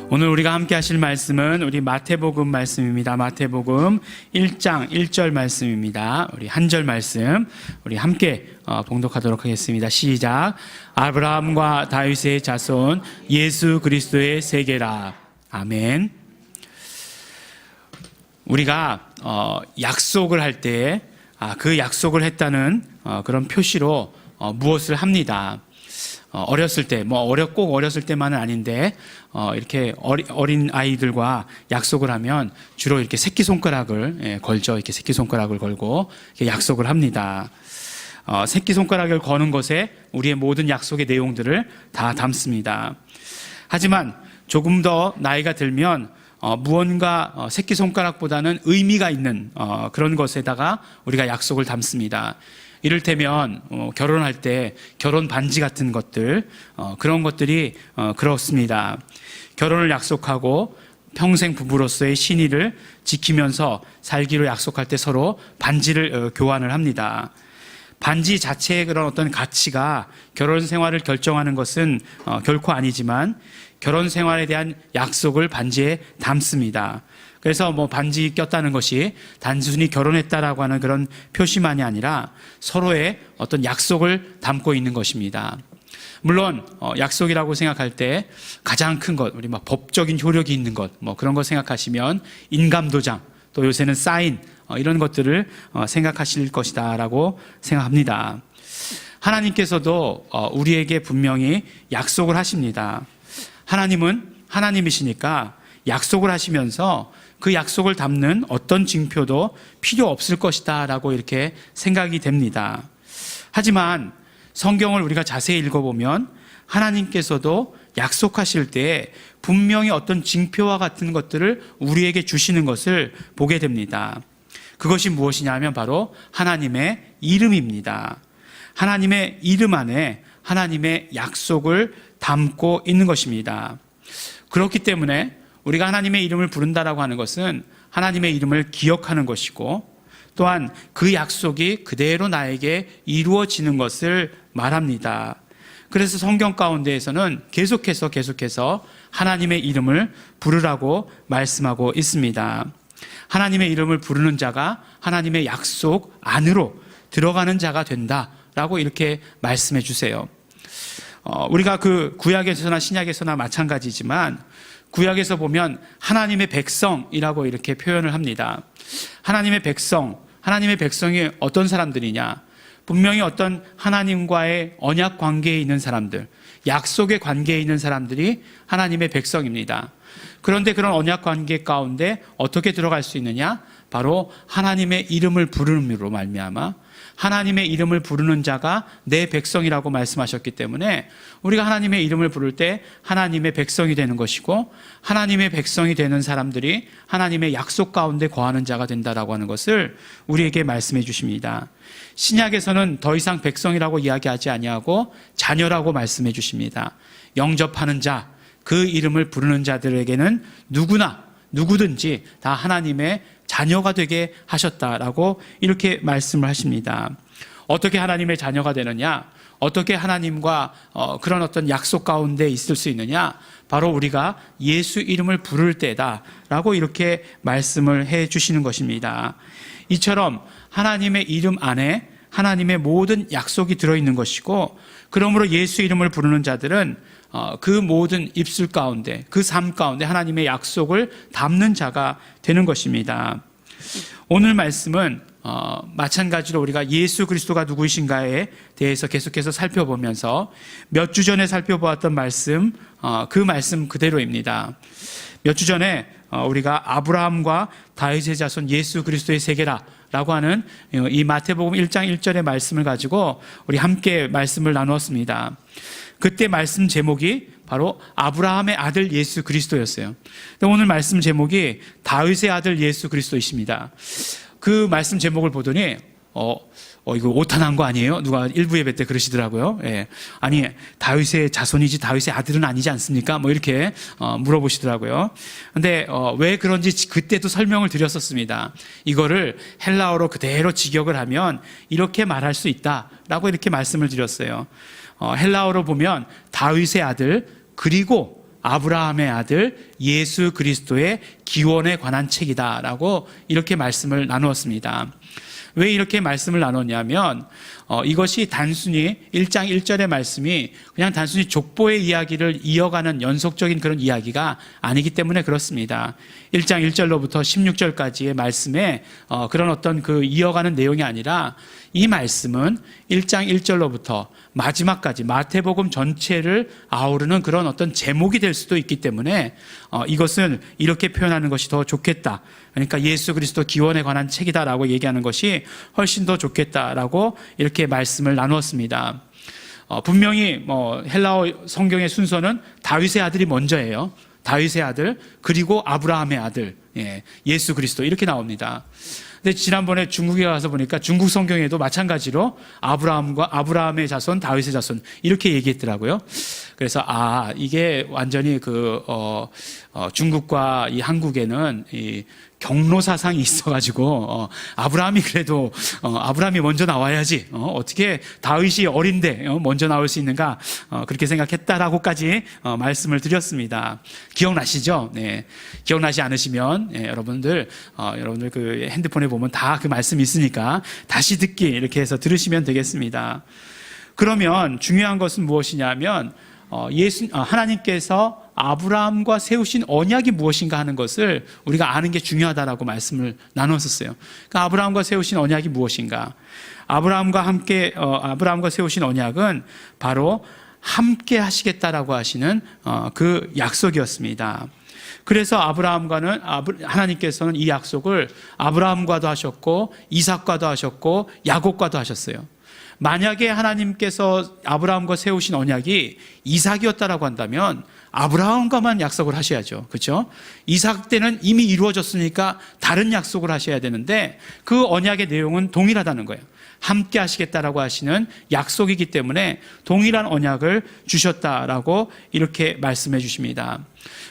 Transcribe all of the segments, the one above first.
오늘 우리가 함께 하실 말씀은 우리 마태복음 말씀입니다. 마태복음 1장 1절 말씀입니다. 우리 한 절 말씀 우리 함께 봉독하도록 하겠습니다. 시작. 아브라함과 다윗의 자손 예수 그리스도의 세계라. 아멘. 우리가 약속을 할 때 그 약속을 했다는 그런 표시로 무엇을 합니다. 어렸을 때, 꼭 어렸을 때만은 아닌데, 이렇게 어린 아이들과 약속을 하면 주로 이렇게 새끼손가락을 걸죠. 이렇게 새끼손가락을 걸고 이렇게 약속을 합니다. 새끼손가락을 거는 것에 우리의 모든 약속의 내용들을 다 담습니다. 하지만 조금 더 나이가 들면 무언가 새끼손가락보다는 의미가 있는 그런 것에다가 우리가 약속을 담습니다. 이를테면 결혼할 때 결혼 반지 같은 것들, 그런 것들이 그렇습니다. 결혼을 약속하고 평생 부부로서의 신의를 지키면서 살기로 약속할 때 서로 반지를 교환을 합니다. 반지 자체의 그런 어떤 가치가 결혼 생활을 결정하는 것은 결코 아니지만 결혼 생활에 대한 약속을 반지에 담습니다. 그래서 반지 꼈다는 것이 단순히 결혼했다라고 하는 그런 표시만이 아니라 서로의 어떤 약속을 담고 있는 것입니다. 물론 약속이라고 생각할 때 가장 큰 것, 우리 법적인 효력이 있는 것, 그런 거 생각하시면 인감도장, 또 요새는 사인, 이런 것들을 생각하실 것이다라고 생각합니다. 하나님께서도 우리에게 분명히 약속을 하십니다. 하나님은 하나님이시니까 약속을 하시면서 그 약속을 담는 어떤 징표도 필요 없을 것이다 라고 이렇게 생각이 됩니다. 하지만 성경을 우리가 자세히 읽어보면 하나님께서도 약속하실 때 분명히 어떤 징표와 같은 것들을 우리에게 주시는 것을 보게 됩니다. 그것이 무엇이냐 하면 바로 하나님의 이름입니다. 하나님의 이름 안에 하나님의 약속을 담고 있는 것입니다. 그렇기 때문에 우리가 하나님의 이름을 부른다라고 하는 것은 하나님의 이름을 기억하는 것이고 또한 그 약속이 그대로 나에게 이루어지는 것을 말합니다. 그래서 성경 가운데에서는 계속해서 하나님의 이름을 부르라고 말씀하고 있습니다. 하나님의 이름을 부르는 자가 하나님의 약속 안으로 들어가는 자가 된다라고 이렇게 말씀해 주세요. 우리가 그 구약에서나 신약에서나 마찬가지지만 구약에서 보면 하나님의 백성이라고 이렇게 표현을 합니다. 하나님의 백성이 어떤 사람들이냐? 분명히 어떤 하나님과의 언약 관계에 있는 사람들, 약속의 관계에 있는 사람들이 하나님의 백성입니다. 그런데 그런 언약 관계 가운데 어떻게 들어갈 수 있느냐? 바로 하나님의 이름을 부름으로 말미암아 하나님의 이름을 부르는 자가 내 백성이라고 말씀하셨기 때문에 우리가 하나님의 이름을 부를 때 하나님의 백성이 되는 것이고 하나님의 백성이 되는 사람들이 하나님의 약속 가운데 거하는 자가 된다라고 하는 것을 우리에게 말씀해 주십니다. 신약에서는 더 이상 백성이라고 이야기하지 아니하고 자녀라고 말씀해 주십니다. 영접하는 자, 그 이름을 부르는 자들에게는 누구든지 다 하나님의 자녀가 되게 하셨다라고 이렇게 말씀을 하십니다. 어떻게 하나님의 자녀가 되느냐? 어떻게 하나님과 그런 어떤 약속 가운데 있을 수 있느냐? 바로 우리가 예수 이름을 부를 때다라고 이렇게 말씀을 해 주시는 것입니다. 이처럼 하나님의 이름 안에 하나님의 모든 약속이 들어있는 것이고 그러므로 예수 이름을 부르는 자들은 그 모든 입술 가운데 그 삶 가운데 하나님의 약속을 담는 자가 되는 것입니다. 오늘 말씀은 마찬가지로 우리가 예수 그리스도가 누구이신가에 대해서 계속해서 살펴보면서 몇 주 전에 살펴보았던 말씀, 그 말씀 그대로입니다. 몇 주 전에 우리가 아브라함과 다윗의 자손 예수 그리스도의 세계라 라고 하는 이 마태복음 1장 1절의 말씀을 가지고 우리 함께 말씀을 나누었습니다. 그때 말씀 제목이 바로 아브라함의 아들 예수 그리스도였어요. 오늘 말씀 제목이 다윗의 아들 예수 그리스도이십니다. 그 말씀 제목을 보더니 이거 오타난 거 아니에요? 누가 일부 예배 때 그러시더라고요. 예. 아니 다윗의 자손이지 다윗의 아들은 아니지 않습니까? 이렇게 물어보시더라고요. 근데 왜 그런지 그때도 설명을 드렸었습니다. 이거를 헬라어로 그대로 직역을 하면 이렇게 말할 수 있다라고 이렇게 말씀을 드렸어요. 헬라어로 보면 다윗의 아들 그리고 아브라함의 아들 예수 그리스도의 기원에 관한 책이다라고 이렇게 말씀을 나누었습니다. 왜 이렇게 말씀을 나눴냐면 이것이 단순히 1장 1절의 말씀이 그냥 단순히 족보의 이야기를 이어가는 연속적인 그런 이야기가 아니기 때문에 그렇습니다. 1장 1절로부터 16절까지의 말씀에 그런 어떤 그 이어가는 내용이 아니라 이 말씀은 1장 1절로부터 마지막까지 마태복음 전체를 아우르는 그런 어떤 제목이 될 수도 있기 때문에 이것은 이렇게 표현하는 것이 더 좋겠다. 그러니까 예수 그리스도 기원에 관한 책이다라고 얘기하는 것이 훨씬 더 좋겠다라고 이렇게 말씀을 나누었습니다. 분명히 헬라어 성경의 순서는 다윗의 아들이 먼저예요. 다윗의 아들, 그리고 아브라함의 아들, 예수 그리스도 이렇게 나옵니다. 근데 지난번에 중국에 가서 보니까 중국 성경에도 마찬가지로 아브라함의 자손, 다윗의 자손 이렇게 얘기했더라고요. 그래서 이게 완전히 중국과 이 한국에는 이 경로 사상이 있어가지고 아브라함이 그래도 아브라함이 먼저 나와야지 어떻게 다윗이 어린데 먼저 나올 수 있는가 그렇게 생각했다라고까지 말씀을 드렸습니다. 기억나시죠? 네. 기억나지 않으시면 여러분들 그 핸드폰에 보면 다 그 말씀이 있으니까 다시 듣기 이렇게 해서 들으시면 되겠습니다. 그러면 중요한 것은 무엇이냐면 하나님께서 아브라함과 세우신 언약이 무엇인가 하는 것을 우리가 아는 게 중요하다라고 말씀을 나눴었어요. 그러니까 아브라함과 세우신 언약이 무엇인가? 아브라함과 세우신 언약은 바로 함께 하시겠다라고 하시는 그 약속이었습니다. 그래서 하나님께서는 이 약속을 아브라함과도 하셨고 이삭과도 하셨고 야곱과도 하셨어요. 만약에 하나님께서 아브라함과 세우신 언약이 이삭이었다라고 한다면 아브라함과만 약속을 하셔야죠. 그렇죠? 이삭 때는 이미 이루어졌으니까 다른 약속을 하셔야 되는데 그 언약의 내용은 동일하다는 거예요. 함께 하시겠다라고 하시는 약속이기 때문에 동일한 언약을 주셨다라고 이렇게 말씀해 주십니다.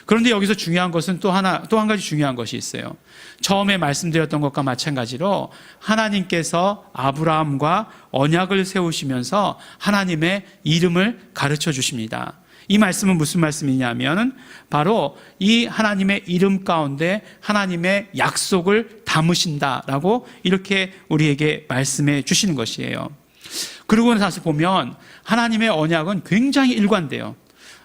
그런데 여기서 중요한 것은 또 한 가지 중요한 것이 있어요. 처음에 말씀드렸던 것과 마찬가지로 하나님께서 아브라함과 언약을 세우시면서 하나님의 이름을 가르쳐 주십니다. 이 말씀은 무슨 말씀이냐면 바로 이 하나님의 이름 가운데 하나님의 약속을 담으신다라고 이렇게 우리에게 말씀해 주시는 것이에요. 그러고 나서 보면 하나님의 언약은 굉장히 일관돼요.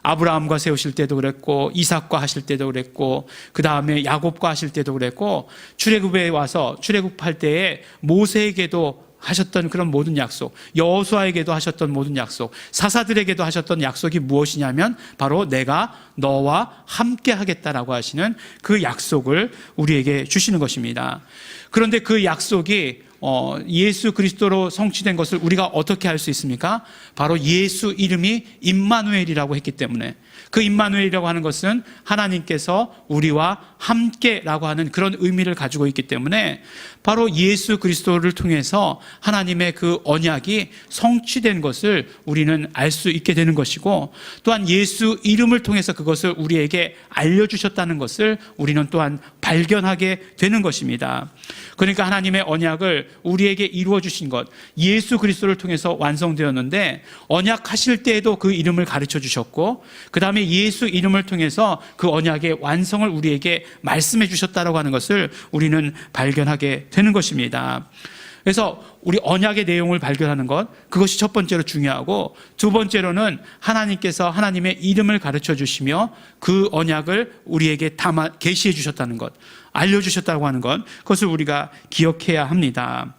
아브라함과 세우실 때도 그랬고 이삭과 하실 때도 그랬고 그 다음에 야곱과 하실 때도 그랬고 출애굽에 와서 출애굽할 때에 모세에게도 하셨던 그런 모든 약속, 여호수아에게도 하셨던 모든 약속, 사사들에게도 하셨던 약속이 무엇이냐면 바로 내가 너와 함께 하겠다라고 하시는 그 약속을 우리에게 주시는 것입니다. 그런데 그 약속이 예수 그리스도로 성취된 것을 우리가 어떻게 알 수 있습니까? 바로 예수 이름이 임마누엘이라고 했기 때문에 그 임마누엘이라고 하는 것은 하나님께서 우리와 함께라고 하는 그런 의미를 가지고 있기 때문에 바로 예수 그리스도를 통해서 하나님의 그 언약이 성취된 것을 우리는 알 수 있게 되는 것이고 또한 예수 이름을 통해서 그것을 우리에게 알려주셨다는 것을 우리는 또한 발견하게 되는 것입니다. 그러니까 하나님의 언약을 우리에게 이루어 주신 것, 예수 그리스도를 통해서 완성되었는데 언약하실 때에도 그 이름을 가르쳐 주셨고 그 다음에 예수 이름을 통해서 그 언약의 완성을 우리에게 말씀해 주셨다라고 하는 것을 우리는 발견하게 되는 것입니다. 그래서 우리 언약의 내용을 발견하는 것, 그것이 첫 번째로 중요하고 두 번째로는 하나님께서 하나님의 이름을 가르쳐 주시며 그 언약을 우리에게 계시해 주셨다는 것, 알려주셨다고 하는 것, 그것을 우리가 기억해야 합니다.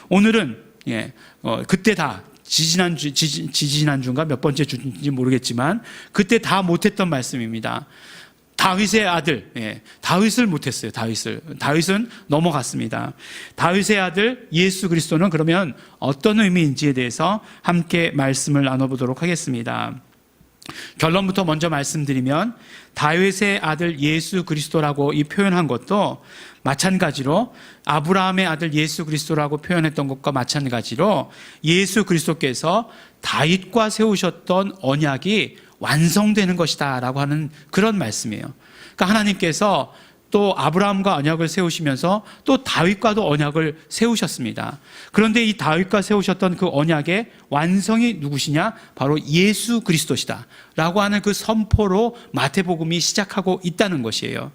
오늘은 그때 다 지지난주인가 몇 번째 주인지 모르겠지만 그때 다 못했던 말씀입니다. 다윗의 아들, 다윗을 못했어요. 다윗은 넘어갔습니다. 다윗의 아들 예수 그리스도는 그러면 어떤 의미인지에 대해서 함께 말씀을 나눠보도록 하겠습니다. 결론부터 먼저 말씀드리면 다윗의 아들 예수 그리스도라고 이 표현한 것도 마찬가지로 아브라함의 아들 예수 그리스도라고 표현했던 것과 마찬가지로 예수 그리스도께서 다윗과 세우셨던 언약이 완성되는 것이다 라고 하는 그런 말씀이에요. 그러니까 하나님께서 또 아브라함과 언약을 세우시면서 또 다윗과도 언약을 세우셨습니다. 그런데 이 다윗과 세우셨던 그 언약의 완성이 누구시냐? 바로 예수 그리스도시다 라고 하는 그 선포로 마태복음이 시작하고 있다는 것이에요.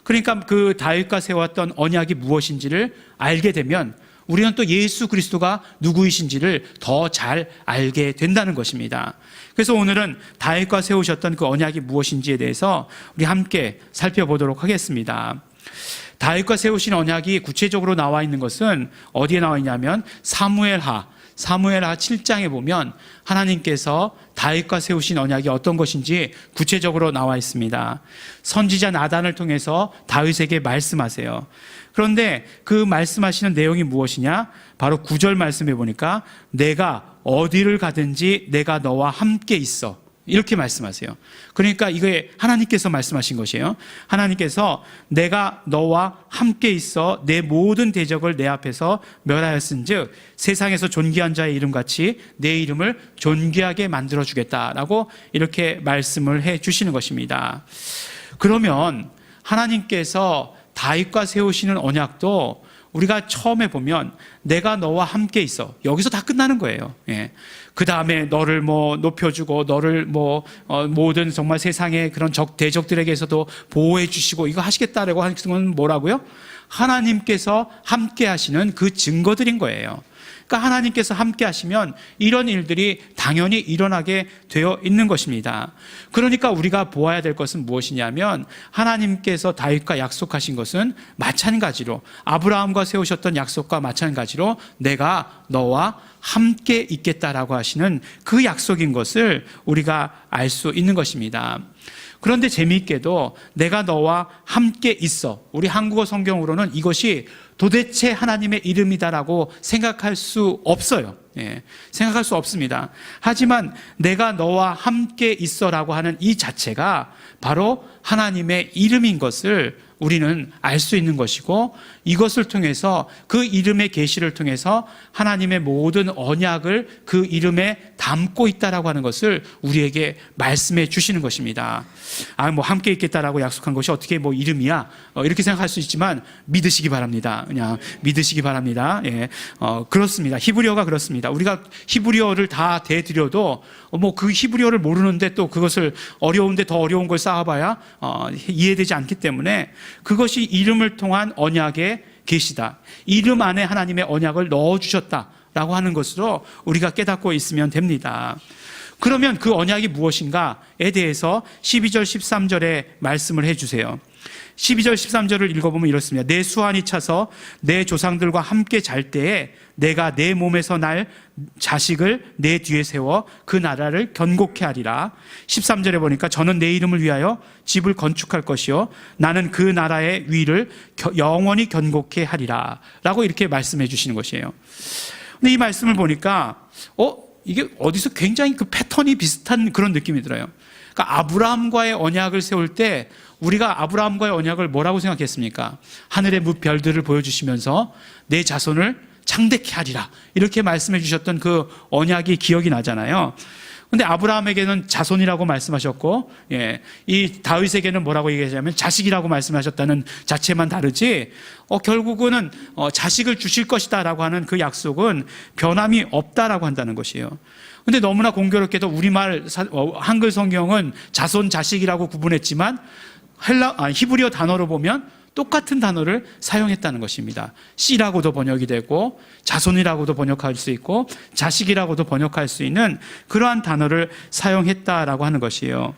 그러니까 그 다윗과 세웠던 언약이 무엇인지를 알게 되면 우리는 또 예수 그리스도가 누구이신지를 더 잘 알게 된다는 것입니다. 그래서 오늘은 다윗과 세우셨던 그 언약이 무엇인지에 대해서 우리 함께 살펴보도록 하겠습니다. 다윗과 세우신 언약이 구체적으로 나와 있는 것은 어디에 나와 있냐면 사무엘하 7장에 보면 하나님께서 다윗과 세우신 언약이 어떤 것인지 구체적으로 나와 있습니다. 선지자 나단을 통해서 다윗에게 말씀하세요. 그런데 그 말씀하시는 내용이 무엇이냐? 바로 9절 말씀해 보니까 내가 어디를 가든지 내가 너와 함께 있어. 이렇게 말씀하세요. 그러니까 이게 하나님께서 말씀하신 것이에요. 하나님께서 내가 너와 함께 있어 내 모든 대적을 내 앞에서 멸하였은즉 세상에서 존귀한 자의 이름같이 내 이름을 존귀하게 만들어주겠다라고 이렇게 말씀을 해 주시는 것입니다. 그러면 하나님께서 다윗과 세우시는 언약도 우리가 처음에 보면 내가 너와 함께 있어. 여기서 다 끝나는 거예요. 예. 그 다음에 너를 높여주고 너를 모든 정말 세상의 그런 대적들에게서도 보호해 주시고 이거 하시겠다라고 하는 건 뭐라고요? 하나님께서 함께 하시는 그 증거들인 거예요. 그러니까 하나님께서 함께 하시면 이런 일들이 당연히 일어나게 되어 있는 것입니다. 그러니까 우리가 보아야 될 것은 무엇이냐면 하나님께서 다윗과 약속하신 것은 마찬가지로 아브라함과 세우셨던 약속과 마찬가지로 내가 너와 함께 있겠다라고 하시는 그 약속인 것을 우리가 알 수 있는 것입니다. 그런데 재미있게도 내가 너와 함께 있어. 우리 한국어 성경으로는 이것이 도대체 하나님의 이름이다라고 생각할 수 없어요. 예, 생각할 수 없습니다. 하지만 내가 너와 함께 있어라고 하는 이 자체가 바로 하나님의 이름인 것을 우리는 알 수 있는 것이고 이것을 통해서 그 이름의 계시를 통해서 하나님의 모든 언약을 그 이름에 담고 있다라고 하는 것을 우리에게 말씀해 주시는 것입니다. 함께 있겠다라고 약속한 것이 어떻게 이름이야? 이렇게 생각할 수 있지만 믿으시기 바랍니다. 그냥 믿으시기 바랍니다. 예, 그렇습니다. 히브리어가 그렇습니다. 우리가 히브리어를 다 대드려도 그 히브리어를 모르는데 또 그것을 어려운데 더 어려운 걸 쌓아봐야 이해되지 않기 때문에 그것이 이름을 통한 언약의 계시다. 이름 안에 하나님의 언약을 넣어주셨다라고 하는 것으로 우리가 깨닫고 있으면 됩니다. 그러면 그 언약이 무엇인가에 대해서 12절 13절에 말씀을 해주세요. 12절 13절을 읽어보면 이렇습니다. 내 수완이 차서 내 조상들과 함께 잘 때에 내가 내 몸에서 날 자식을 내 뒤에 세워 그 나라를 견고케 하리라. 13절에 보니까 저는 내 이름을 위하여 집을 건축할 것이요 나는 그 나라의 위를 영원히 견고케 하리라 라고 이렇게 말씀해 주시는 것이에요. 근데 이 말씀을 보니까 이게 어디서 굉장히 그 패턴이 비슷한 그런 느낌이 들어요. 그러니까 아브라함과의 언약을 세울 때 우리가 아브라함과의 언약을 뭐라고 생각했습니까? 하늘의 무별들을 보여주시면서 내 자손을 창대케 하리라 이렇게 말씀해 주셨던 그 언약이 기억이 나잖아요. 근데 아브라함에게는 자손이라고 말씀하셨고, 이 다윗에게는 뭐라고 얘기하냐면 자식이라고 말씀하셨다는 자체만 다르지, 결국은 자식을 주실 것이다라고 하는 그 약속은 변함이 없다라고 한다는 것이에요. 근데 너무나 공교롭게도 우리말 한글 성경은 자손 자식이라고 구분했지만 히브리어 단어로 보면 똑같은 단어를 사용했다는 것입니다. 씨라고도 번역이 되고 자손이라고도 번역할 수 있고 자식이라고도 번역할 수 있는 그러한 단어를 사용했다라고 하는 것이에요.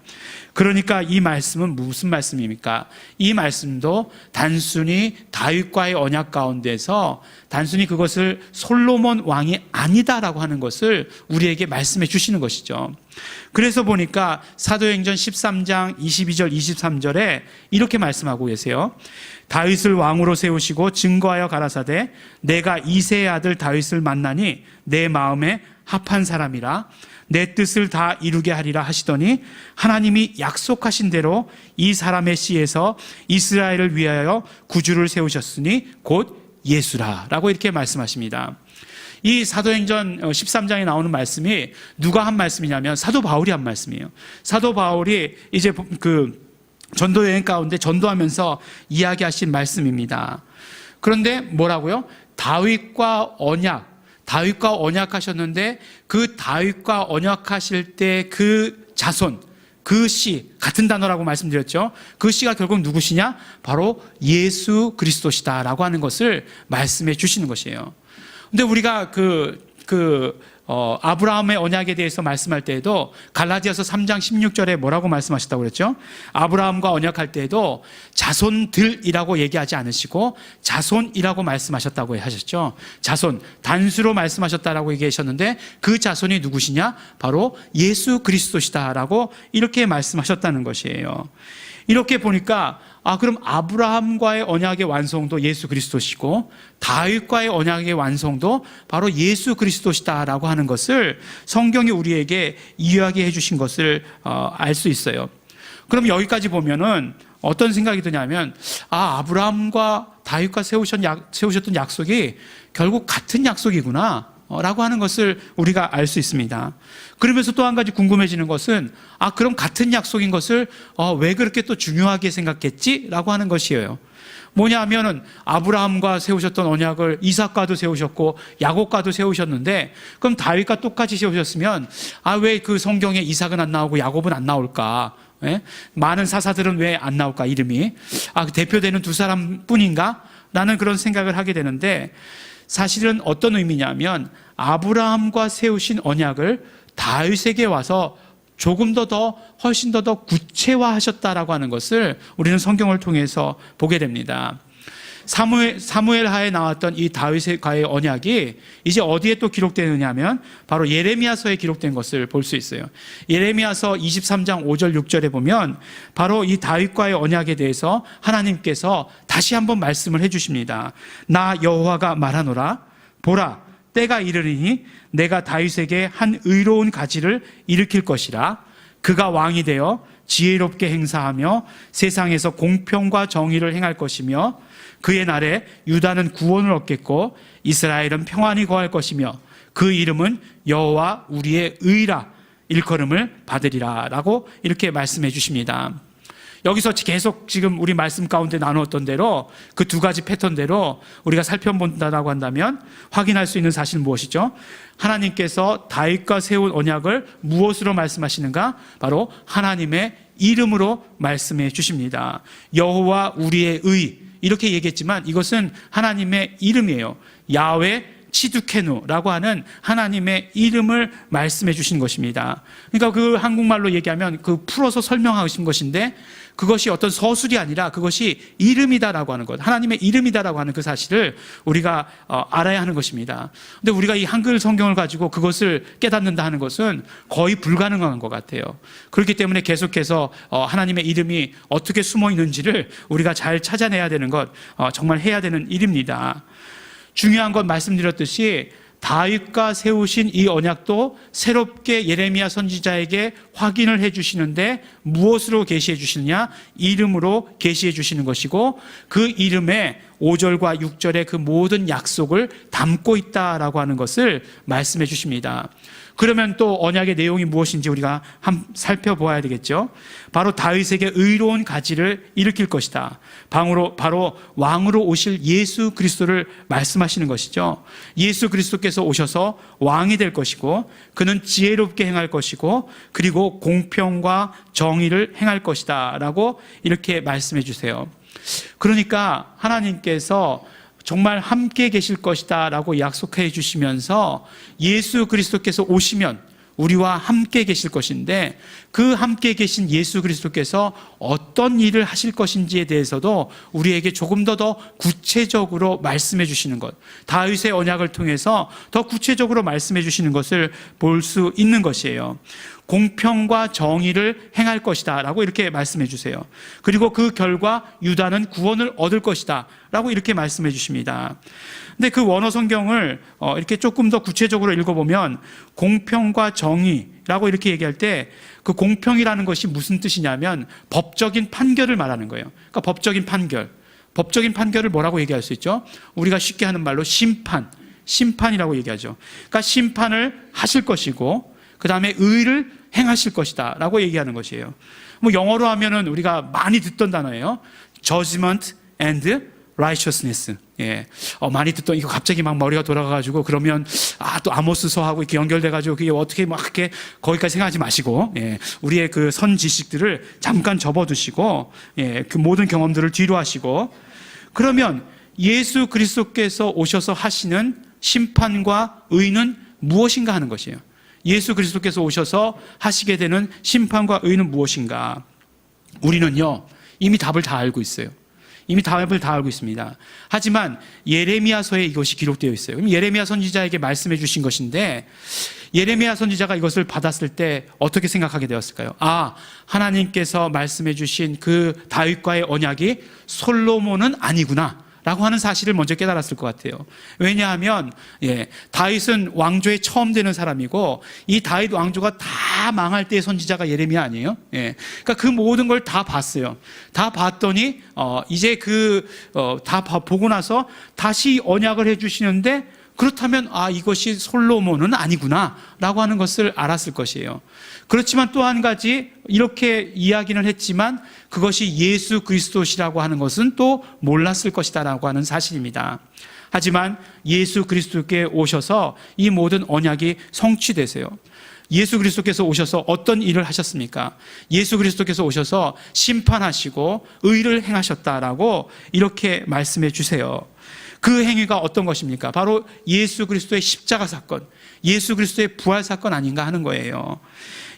그러니까 이 말씀은 무슨 말씀입니까? 이 말씀도 단순히 다윗과의 언약 가운데서 단순히 그것을 솔로몬 왕이 아니다라고 하는 것을 우리에게 말씀해 주시는 것이죠. 그래서 보니까 사도행전 13장 22절 23절에 이렇게 말씀하고 계세요. 다윗을 왕으로 세우시고 증거하여 가라사대 내가 이새의 아들 다윗을 만나니 내 마음에 합한 사람이라 내 뜻을 다 이루게 하리라 하시더니 하나님이 약속하신 대로 이 사람의 씨에서 이스라엘을 위하여 구주를 세우셨으니 곧 예수라 라고 이렇게 말씀하십니다. 이 사도행전 13장에 나오는 말씀이 누가 한 말씀이냐면 사도 바울이 한 말씀이에요. 사도 바울이 이제 전도 여행 가운데 전도하면서 이야기하신 말씀입니다. 그런데 뭐라고요? 다윗과 언약하셨는데 그 다윗과 언약하실 때 그 자손, 그 씨, 같은 단어라고 말씀드렸죠. 그 씨가 결국 누구시냐? 바로 예수 그리스도시다라고 하는 것을 말씀해 주시는 것이에요. 근데 우리가 아브라함의 언약에 대해서 말씀할 때에도 갈라디아서 3장 16절에 뭐라고 말씀하셨다고 그랬죠? 아브라함과 언약할 때에도 자손들이라고 얘기하지 않으시고 자손이라고 말씀하셨다고 하셨죠. 자손, 단수로 말씀하셨다라고 얘기하셨는데 그 자손이 누구시냐? 바로 예수 그리스도시다라고 이렇게 말씀하셨다는 것이에요. 이렇게 보니까 그럼 아브라함과의 언약의 완성도 예수 그리스도시고 다윗과의 언약의 완성도 바로 예수 그리스도시다라고 하는 것을 성경이 우리에게 이야기해 주신 것을 알 수 있어요. 그럼 여기까지 보면은 어떤 생각이 드냐면 아브라함과 다윗과 세우셨던 약속이 결국 같은 약속이구나 라고 하는 것을 우리가 알 수 있습니다. 그러면서 또 한 가지 궁금해지는 것은 그럼 같은 약속인 것을 왜 그렇게 또 중요하게 생각했지? 라고 하는 것이에요. 뭐냐 하면은 아브라함과 세우셨던 언약을 이삭과도 세우셨고 야곱과도 세우셨는데 그럼 다윗과 똑같이 세우셨으면 왜 그 성경에 이삭은 안 나오고 야곱은 안 나올까? 많은 사사들은 왜 안 나올까? 이름이 대표되는 두 사람뿐인가? 라는 그런 생각을 하게 되는데 사실은 어떤 의미냐면 아브라함과 세우신 언약을 다윗에게 와서 조금 훨씬 더 구체화하셨다라고 하는 것을 우리는 성경을 통해서 보게 됩니다. 사무엘하에 나왔던 이 다윗과의 언약이 이제 어디에 또 기록되느냐 하면 바로 예레미야서에 기록된 것을 볼 수 있어요. 예레미야서 23장 5절 6절에 보면 바로 이 다윗과의 언약에 대해서 하나님께서 다시 한번 말씀을 해 주십니다. 나 여호와가 말하노라 보라 때가 이르리니 내가 다윗에게 한 의로운 가지를 일으킬 것이라 그가 왕이 되어 지혜롭게 행사하며 세상에서 공평과 정의를 행할 것이며 그의 날에 유다는 구원을 얻겠고 이스라엘은 평안히 거할 것이며 그 이름은 여호와 우리의 의라 일컬음을 받으리라 라고 이렇게 말씀해 주십니다. 여기서 계속 지금 우리 말씀 가운데 나누었던 대로 그 두 가지 패턴대로 우리가 살펴본다고 한다면 확인할 수 있는 사실은 무엇이죠? 하나님께서 다윗과 세운 언약을 무엇으로 말씀하시는가? 바로 하나님의 이름으로 말씀해 주십니다. 여호와 우리의 의 이렇게 얘기했지만 이것은 하나님의 이름이에요. 야훼 치두케누라고 하는 하나님의 이름을 말씀해 주신 것입니다. 그러니까 그 한국말로 얘기하면 풀어서 설명하신 것인데 그것이 어떤 서술이 아니라 그것이 이름이다라고 하는 것, 하나님의 이름이다라고 하는 그 사실을 우리가 알아야 하는 것입니다. 근데 우리가 이 한글 성경을 가지고 그것을 깨닫는다 하는 것은 거의 불가능한 것 같아요. 그렇기 때문에 계속해서 하나님의 이름이 어떻게 숨어 있는지를 우리가 잘 찾아내야 되는 것, 정말 해야 되는 일입니다. 중요한 건 말씀드렸듯이 다윗과 세우신 이 언약도 새롭게 예레미야 선지자에게 확인을 해 주시는데 무엇으로 계시해 주시느냐? 이름으로 계시해 주시는 것이고 그 이름에 5절과 6절의 그 모든 약속을 담고 있다라고 하는 것을 말씀해 주십니다. 그러면 또 언약의 내용이 무엇인지 우리가 살펴보아야 되겠죠. 바로 다윗에게 의로운 가지를 일으킬 것이다. 바로 왕으로 오실 예수 그리스도를 말씀하시는 것이죠. 예수 그리스도께서 오셔서 왕이 될 것이고 그는 지혜롭게 행할 것이고 그리고 공평과 정의를 행할 것이다 라고 이렇게 말씀해 주세요. 그러니까 하나님께서 정말 함께 계실 것이다 라고 약속해 주시면서 예수 그리스도께서 오시면 우리와 함께 계실 것인데 그 함께 계신 예수 그리스도께서 어떤 일을 하실 것인지에 대해서도 우리에게 조금 더 구체적으로 말씀해 주시는 것, 다윗의 언약을 통해서 더 구체적으로 말씀해 주시는 것을 볼 수 있는 것이에요. 공평과 정의를 행할 것이다 라고 이렇게 말씀해 주세요. 그리고 그 결과 유다는 구원을 얻을 것이다 라고 이렇게 말씀해 주십니다. 근데 그 원어 성경을 이렇게 조금 더 구체적으로 읽어보면 공평과 정의라고 이렇게 얘기할 때 그 공평이라는 것이 무슨 뜻이냐면 법적인 판결을 말하는 거예요. 그러니까 법적인 판결을 뭐라고 얘기할 수 있죠? 우리가 쉽게 하는 말로 심판이라고 얘기하죠. 그러니까 심판을 하실 것이고 그 다음에 의를 행하실 것이다 라고 얘기하는 것이에요. 뭐 영어로 하면은 우리가 많이 듣던 단어예요. judgment and righteousness. 예. 많이 듣던, 이거 갑자기 막 머리가 돌아가가지고, 그러면, 또 아모스서하고 이렇게 연결돼가지고, 그게 어떻게 막 이렇게 거기까지 생각하지 마시고, 예. 우리의 그 선 지식들을 잠깐 접어두시고, 예. 그 모든 경험들을 뒤로 하시고, 그러면 예수 그리스도께서 오셔서 하시는 심판과 의는 무엇인가 하는 것이에요. 예수 그리스도께서 오셔서 하시게 되는 심판과 의는 무엇인가? 우리는요, 이미 답을 다 알고 있어요. 이미 답을 다 알고 있습니다. 하지만 예레미야서에 이것이 기록되어 있어요. 그럼 예레미야 선지자에게 말씀해 주신 것인데, 예레미야 선지자가 이것을 받았을 때 어떻게 생각하게 되었을까요? 하나님께서 말씀해 주신 그 다윗과의 언약이 솔로몬은 아니구나 라고 하는 사실을 먼저 깨달았을 것 같아요. 왜냐하면 다윗은 왕조에 처음 되는 사람이고, 이 다윗 왕조가 다 망할 때의 선지자가 예레미야 아니에요? 그러니까 그 모든 걸 다 봤어요. 다 봤더니 이제 다 보고 나서 다시 언약을 해주시는데, 그렇다면 이것이 솔로몬은 아니구나 라고 하는 것을 알았을 것이에요. 그렇지만 또 한 가지, 이렇게 이야기는 했지만 그것이 예수 그리스도시라고 하는 것은 또 몰랐을 것이다 라고 하는 사실입니다. 하지만 예수 그리스도께 오셔서 이 모든 언약이 성취되세요. 예수 그리스도께서 오셔서 어떤 일을 하셨습니까? 예수 그리스도께서 오셔서 심판하시고 의를 행하셨다라고 이렇게 말씀해 주세요. 그 행위가 어떤 것입니까? 바로 예수 그리스도의 십자가 사건, 예수 그리스도의 부활 사건 아닌가 하는 거예요.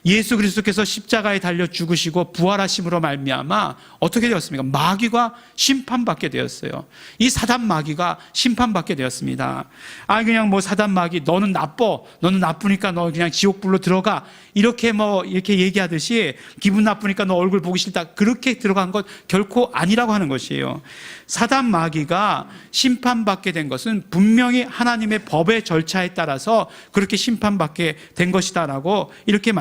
예수 그리스도께서 십자가에 달려 죽으시고 부활하심으로 말미암아 어떻게 되었습니까? 마귀가 심판받게 되었어요. 이 사단 마귀가 심판받게 되었습니다. 그냥 뭐 사단 마귀, 너는 나빠, 너는 나쁘니까 너 그냥 지옥불로 들어가, 이렇게 이렇게 얘기하듯이 기분 나쁘니까 너 얼굴 보기 싫다, 그렇게 들어간 것 결코 아니라고 하는 것이에요. 사단 마귀가 심판받게 된 것은 분명히 하나님의 법의 절차에 따라서 그렇게 심판받게 된 것이다라고 이렇게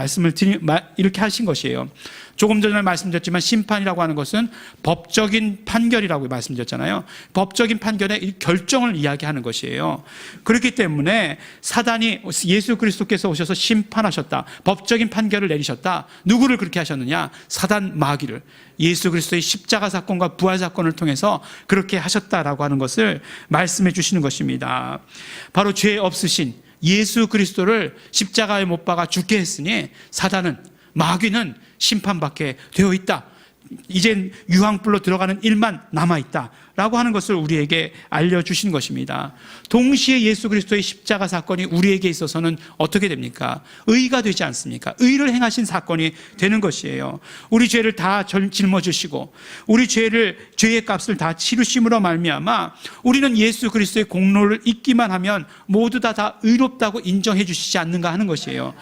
이렇게 하신 것이에요. 조금 전에 말씀드렸지만 심판이라고 하는 것은 법적인 판결이라고 말씀드렸잖아요. 법적인 판결의 결정을 이야기하는 것이에요. 그렇기 때문에 사단이 예수 그리스도께서 오셔서 심판하셨다, 법적인 판결을 내리셨다. 누구를 그렇게 하셨느냐? 사단 마귀를 예수 그리스도의 십자가 사건과 부활 사건을 통해서 그렇게 하셨다라고 하는 것을 말씀해 주시는 것입니다. 바로 죄 없으신 예수 그리스도를 십자가에 못 박아 죽게 했으니 사단은, 마귀는 심판받게 되어 있다. 이젠 유황불로 들어가는 일만 남아있다 라고 하는 것을 우리에게 알려주신 것입니다. 동시에 예수 그리스도의 십자가 사건이 우리에게 있어서는 어떻게 됩니까? 의가 되지 않습니까? 의를 행하신 사건이 되는 것이에요. 우리 죄를 다 짊어지시고 우리 죄의 값을 다 치르심으로 말미암아 우리는 예수 그리스도의 공로를 잊기만 하면 모두 다 의롭다고 인정해 주시지 않는가 하는 것이에요.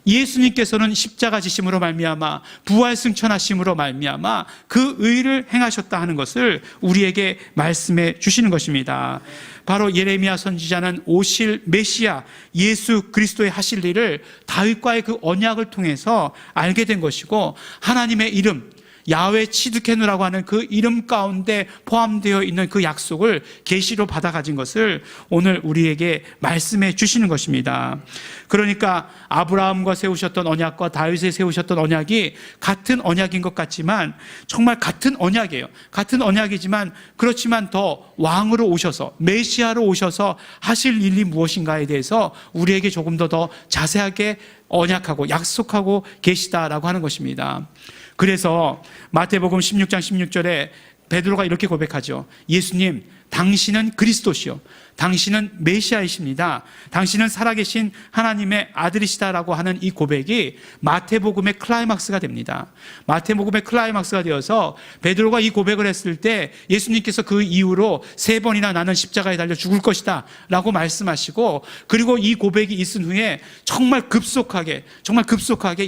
예수님께서는 십자가 지심으로 말미암아 부활 승천하심으로 말미암아 그 의를 행하셨다 하는 것을 우리에게 말씀해 주시는 것입니다. 바로 예레미야 선지자는 오실 메시아 예수 그리스도의 하실 일을 다윗과의 그 언약을 통해서 알게 된 것이고, 하나님의 이름 야훼 치드케누라고 하는 그 이름 가운데 포함되어 있는 그 약속을 계시로 받아 가진 것을 오늘 우리에게 말씀해 주시는 것입니다. 그러니까 아브라함과 세우셨던 언약과 다윗에 세우셨던 언약이 같은 언약인 것 같지만 정말 같은 언약이에요. 같은 언약이지만 그렇지만 더 왕으로 오셔서 메시아로 오셔서 하실 일이 무엇인가에 대해서 우리에게 조금 더 자세하게 언약하고 약속하고 계시다라고 하는 것입니다. 그래서 마태복음 16장 16절에 베드로가 이렇게 고백하죠. 예수님, 당신은 그리스도시요, 당신은 메시아이십니다. 당신은 살아계신 하나님의 아들이시다라고 하는 이 고백이 마태복음의 클라이막스가 됩니다. 마태복음의 클라이막스가 되어서 베드로가 이 고백을 했을 때 예수님께서 그 이후로 3번이나 나는 십자가에 달려 죽을 것이다 라고 말씀하시고, 그리고 이 고백이 있은 후에 정말 급속하게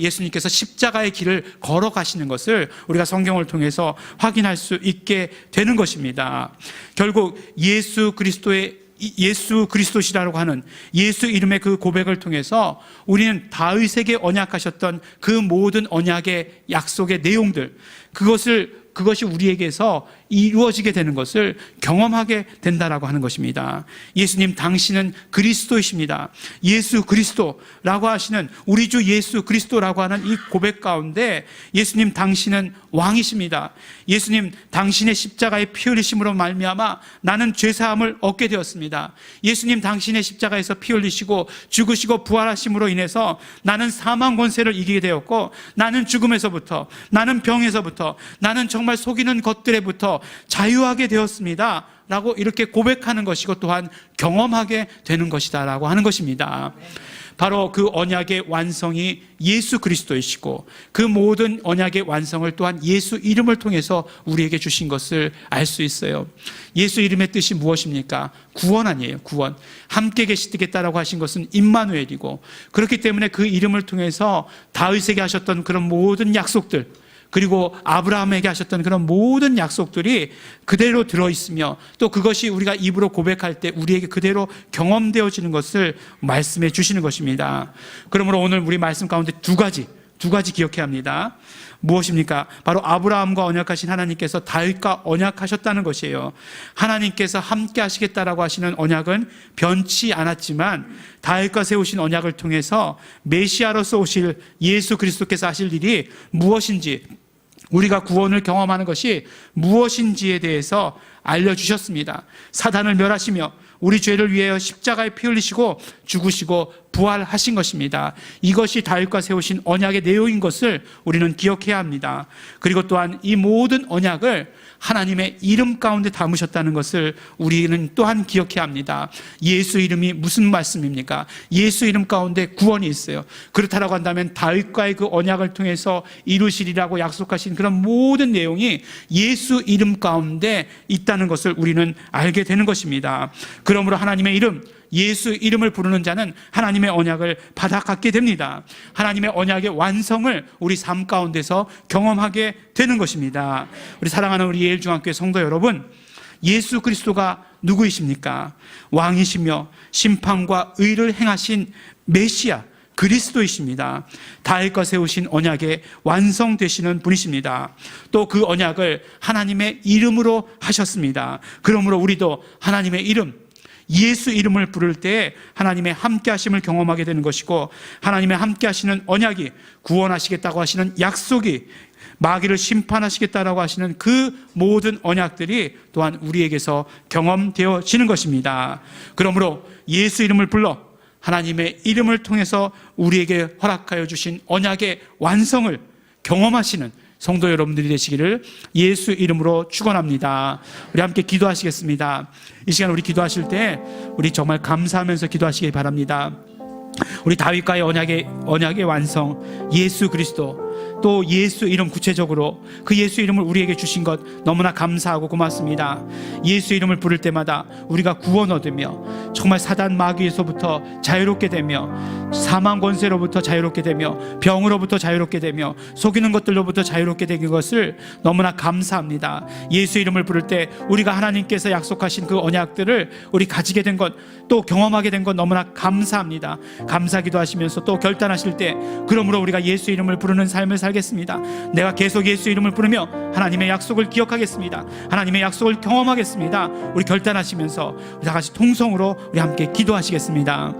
예수님께서 십자가의 길을 걸어가시는 것을 우리가 성경을 통해서 확인할 수 있게 되는 것입니다. 결국 예수 그리스도시라고 하는 예수 이름의 그 고백을 통해서 우리는 다윗에게 언약하셨던 그 모든 언약의 약속의 내용들, 그것을 그것이 우리에게서 이루어지게 되는 것을 경험하게 된다라고 하는 것입니다. 예수님 당신은 그리스도이십니다. 예수 그리스도라고 하시는, 우리 주 예수 그리스도라고 하는 이 고백 가운데 예수님 당신은 왕이십니다. 예수님 당신의 십자가의 피 흘리심으로 말미암아 나는 죄사함을 얻게 되었습니다. 예수님 당신의 십자가에서 피 흘리시고 죽으시고 부활하심으로 인해서 나는 사망 권세를 이기게 되었고, 나는 죽음에서부터, 나는 병에서부터, 나는 정말 속이는 것들에부터 자유하게 되었습니다 라고 이렇게 고백하는 것이고, 또한 경험하게 되는 것이다 라고 하는 것입니다. 바로 그 언약의 완성이 예수 그리스도이시고, 그 모든 언약의 완성을 또한 예수 이름을 통해서 우리에게 주신 것을 알 수 있어요. 예수 이름의 뜻이 무엇입니까? 구원 아니에요. 구원. 함께 계시겠다라고 하신 것은 임마누엘이고, 그렇기 때문에 그 이름을 통해서 다윗에게 하셨던 그런 모든 약속들, 그리고 아브라함에게 하셨던 그런 모든 약속들이 그대로 들어있으며, 또 그것이 우리가 입으로 고백할 때 우리에게 그대로 경험되어지는 것을 말씀해 주시는 것입니다. 그러므로 오늘 우리 말씀 가운데 두 가지 기억해야 합니다. 무엇입니까? 바로 아브라함과 언약하신 하나님께서 다윗과 언약하셨다는 것이에요. 하나님께서 함께 하시겠다라고 하시는 언약은 변치 않았지만, 다윗과 세우신 언약을 통해서 메시아로서 오실 예수 그리스도께서 하실 일이 무엇인지, 우리가 구원을 경험하는 것이 무엇인지에 대해서 알려주셨습니다. 사단을 멸하시며 우리 죄를 위하여 십자가에 피 흘리시고 죽으시고 부활하신 것입니다. 이것이 다윗과 세우신 언약의 내용인 것을 우리는 기억해야 합니다. 그리고 또한 이 모든 언약을 하나님의 이름 가운데 담으셨다는 것을 우리는 또한 기억해야 합니다. 예수 이름이 무슨 말씀입니까? 예수 이름 가운데 구원이 있어요. 그렇다라고 한다면 다윗과의 그 언약을 통해서 이루시리라고 약속하신 그런 모든 내용이 예수 이름 가운데 있다는 것을 우리는 알게 되는 것입니다. 그러므로 하나님의 이름, 예수 이름을 부르는 자는 하나님의 언약을 받아 갖게 됩니다. 하나님의 언약의 완성을 우리 삶 가운데서 경험하게 되는 것입니다. 우리 사랑하는 우리 예일중앙교회 성도 여러분, 예수 그리스도가 누구이십니까? 왕이시며 심판과 의를 행하신 메시아 그리스도이십니다. 다윗과 세우신 언약의 완성되시는 분이십니다. 또 그 언약을 하나님의 이름으로 하셨습니다. 그러므로 우리도 하나님의 이름, 예수 이름을 부를 때 하나님의 함께 하심을 경험하게 되는 것이고, 하나님의 함께 하시는 언약이, 구원하시겠다고 하시는 약속이, 마귀를 심판하시겠다라고 하시는 그 모든 언약들이 또한 우리에게서 경험되어지는 것입니다. 그러므로 예수 이름을 불러 하나님의 이름을 통해서 우리에게 허락하여 주신 언약의 완성을 경험하시는 성도 여러분들이 되시기를 예수 이름으로 축원합니다. 우리 함께 기도하시겠습니다. 이 시간 우리 기도하실 때 우리 정말 감사하면서 기도하시기 바랍니다. 우리 다윗과의 언약의 완성, 예수 그리스도, 또 예수 이름, 구체적으로 그 예수 이름을 우리에게 주신 것 너무나 감사하고 고맙습니다. 예수 이름을 부를 때마다 우리가 구원 얻으며 정말 사단 마귀에서부터 자유롭게 되며, 사망 권세로부터 자유롭게 되며, 병으로부터 자유롭게 되며, 속이는 것들로부터 자유롭게 되는 것을 너무나 감사합니다. 예수 이름을 부를 때 우리가 하나님께서 약속하신 그 언약들을 우리 가지게 된 것, 또 경험하게 된 것 너무나 감사합니다. 감사기도 하시면서 또 결단하실 때, 그러므로 우리가 예수 이름을 부르는 삶을 살겠습니다. 내가 계속 예수 이름을 부르며 하나님의 약속을 기억하겠습니다. 하나님의 약속을 경험하겠습니다. 우리 결단하시면서 우리 다 같이 통성으로 우리 함께 기도하시겠습니다.